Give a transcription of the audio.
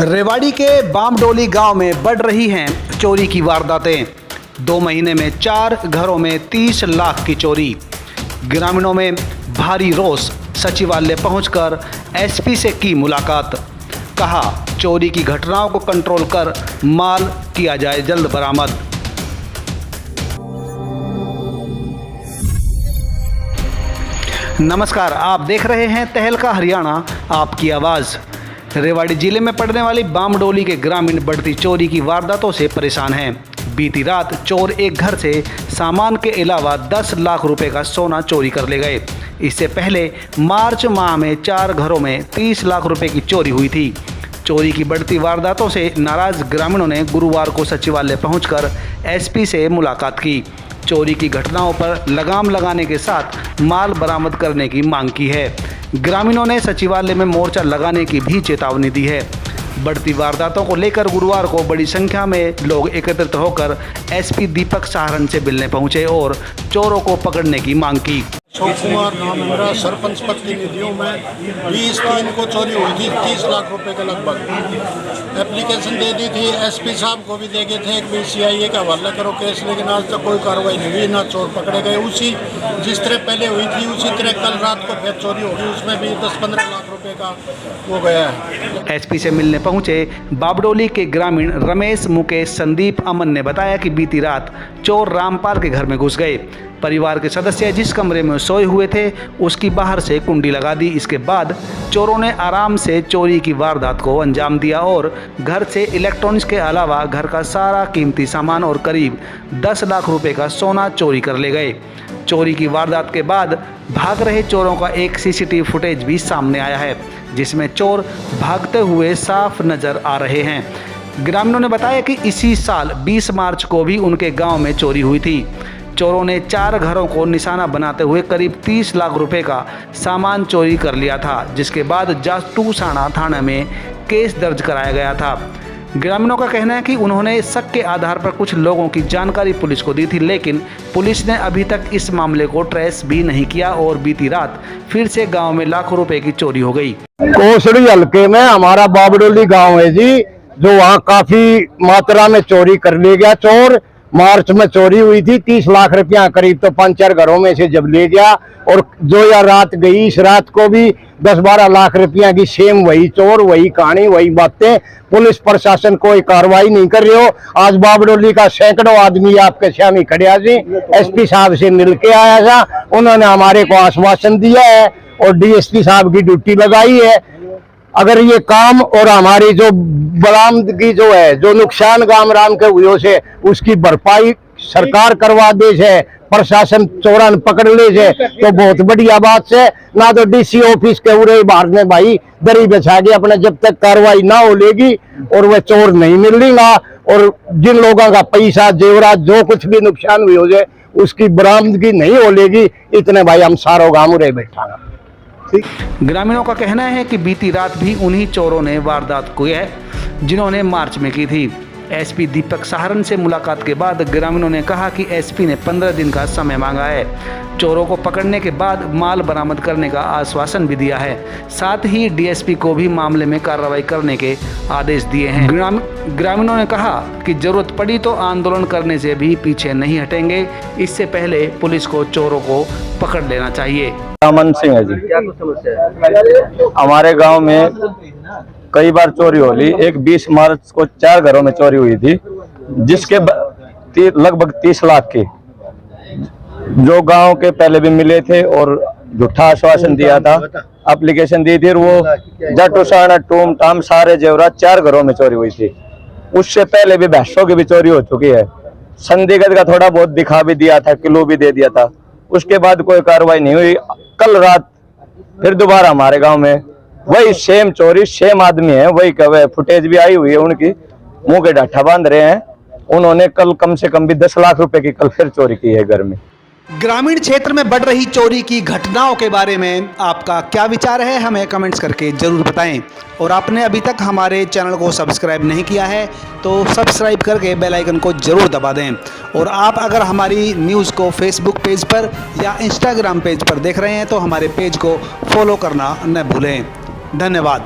रेवाड़ी के बामडोली गांव में बढ़ रही हैं चोरी की वारदातें। 2 महीने में 4 घरों में 30 लाख की चोरी। ग्रामीणों में भारी रोष। सचिवालय पहुंचकर एसपी से की मुलाकात। कहा चोरी की घटनाओं को कंट्रोल कर माल किया जाए जल्द बरामद। नमस्कार, आप देख रहे हैं तहलका हरियाणा, आपकी आवाज़। रेवाड़ी जिले में पड़ने वाली बामडोली के ग्रामीण बढ़ती चोरी की वारदातों से परेशान हैं। बीती रात चोर एक घर से सामान के अलावा 10 लाख रुपए का सोना चोरी कर ले गए। इससे पहले मार्च माह में 4 घरों में 30 लाख रुपए की चोरी हुई थी। चोरी की बढ़ती वारदातों से नाराज ग्रामीणों ने गुरुवार को सचिवालय पहुंचकर एसपी से मुलाकात की। चोरी की घटनाओं पर लगाम लगाने के साथ माल बरामद करने की मांग की है। ग्रामीणों ने सचिवालय में मोर्चा लगाने की भी चेतावनी दी है। बढ़ती वारदातों को लेकर गुरुवार को बड़ी संख्या में लोग एकत्रित होकर एसपी दीपक सहारण से मिलने पहुंचे और चोरों को पकड़ने की मांग की। अशोक कुमार नाम है मेरा। सरपंच प्रतिनिधियों में 20/3 को चोरी हुई थी 30 लाख रुपए के लगभग। एप्लीकेशन दे दी थी, एसपी साहब को भी दे गए थे, एक भी सीआईए का हवाला करो केस, लेकिन आज तक कोई कार्रवाई नहीं हुई, ना चोर पकड़े गए। उसी जिस तरह पहले हुई थी उसी तरह कल रात को फिर चोरी होगी, उसमें भी 10-15 लाख रुपए का हो गया है। एसपी से मिलने पहुंचे बाबडोली के ग्रामीण रमेश, मुकेश, संदीप, अमन ने बताया कि बीती रात चोर रामपाल के घर में घुस गए। परिवार के सदस्य जिस कमरे में सोए हुए थे उसकी बाहर से कुंडी लगा दी। इसके बाद चोरों ने आराम से चोरी की वारदात को अंजाम दिया और घर से इलेक्ट्रॉनिक्स के अलावा घर का सारा कीमती सामान और करीब 10 लाख रुपए का सोना चोरी कर ले गए। चोरी की वारदात के बाद भाग रहे चोरों का एक सीसीटीवी फुटेज भी सामने आया है, जिसमें चोर भागते हुए साफ नजर आ रहे हैं। ग्रामीणों ने बताया कि इसी साल 20 मार्च को भी उनके गांव में चोरी हुई थी। चोरों ने 4 घरों को निशाना बनाते हुए करीब 30 लाख रुपए का सामान चोरी कर लिया था, जिसके बाद जाटूसाना थाना में केस दर्ज कराया गया था। ग्रामीणों का कहना है कि उन्होंने शक के आधार पर कुछ लोगों की जानकारी पुलिस को दी थी, लेकिन पुलिस ने अभी तक इस मामले को ट्रेस भी नहीं किया और बीती रात फिर से गांव में लाखों रुपए की चोरी हो गई। कोसड़ी हल्के में हमारा बाबडोली गांव है जी, जो वहाँ काफी मात्रा में चोरी कर ले गया चोर। मार्च में चोरी हुई थी 30 लाख रुपया करीब, तो 5-4 घरों में से जब ले गया और जो यह रात गई, इस रात को भी 10-12 लाख रुपया की सेम वही चोर, वही कहानी, वही बातें। पुलिस प्रशासन कोई कार्रवाई नहीं कर रही हो। आज बाबडोली का सैकड़ों आदमी आपके सामने खड़े जी, एसपी साहब से मिल के आया था। उन्होंने हमारे को आश्वासन दिया है और डीएसपी साहब की ड्यूटी लगाई है। अगर ये काम और हमारी जो बरामदगी जो है, जो नुकसान गांव राम के हुए से, उसकी भरपाई सरकार करवा दे से, प्रशासन चोरन पकड़ ले से, तो बहुत बढ़िया बात से। ना तो डीसी ऑफिस के उरे बाहर में भाई दरी बिछा के अपने, जब तक कार्रवाई ना हो लेगी और वह चोर नहीं मिलेगा और जिन लोगों का पैसा जेवरात जो कुछ भी नुकसान हुई हो जाए उसकी बरामदगी नहीं हो लेगी, इतने भाई हम सारों गाँव उरे बैठा। ग्रामीणों का कहना है कि बीती रात भी उन्हीं चोरों ने वारदात की है जिन्होंने मार्च में की थी। एसपी दीपक सहारण से मुलाकात के बाद ग्रामीणों ने कहा कि एसपी ने 15 दिन का समय मांगा है। चोरों को पकड़ने के बाद माल बरामद करने का आश्वासन भी दिया है। साथ ही डीएसपी को भी मामले में कार्रवाई करने के आदेश दिए हैं। ग्रामीणों ने कहा कि जरूरत पड़ी तो आंदोलन करने से भी पीछे नहीं हटेंगे। इससे पहले पुलिस को चोरों को पकड़ लेना चाहिए। अमन सिंह है जी। क्या कुछ समस्या है? हमारे गांव में कई बार चोरी हो ली। एक 20 मार्च को 4 घरों में चोरी हुई थी, जिसके लगभग 30 लाख की, जो गांव के पहले भी मिले थे और झूठा आश्वासन दिया था, एप्लीकेशन दी थी और वो जाटूसाना टूम टाम सारे जेवरात 4 घरों में चोरी हुई थी। उससे पहले भी भैंसों की भी चोरी हो चुकी है। संदिग्ध का थोड़ा बहुत दिखा भी दिया था, किलो भी दे दिया था, उसके बाद कोई कार्रवाई नहीं हुई। कल रात फिर दोबारा हमारे गांव में वही सेम चोरी, सेम आदमी है, वही कवे फुटेज भी आई हुई है, उनकी मुंह के डाठा बांध रहे हैं। उन्होंने कल कम से कम भी 10 लाख रुपए की कल फिर चोरी की है घर में। ग्रामीण क्षेत्र में बढ़ रही चोरी की घटनाओं के बारे में आपका क्या विचार है, हमें कमेंट्स करके जरूर बताएं। और आपने अभी तक हमारे चैनल को सब्सक्राइब नहीं किया है तो सब्सक्राइब करके बेल आइकन को जरूर दबा दें। और आप अगर हमारी न्यूज़ को फेसबुक पेज पर या इंस्टाग्राम पेज पर देख रहे हैं तो हमारे पेज को फॉलो करना न भूलें। धन्यवाद।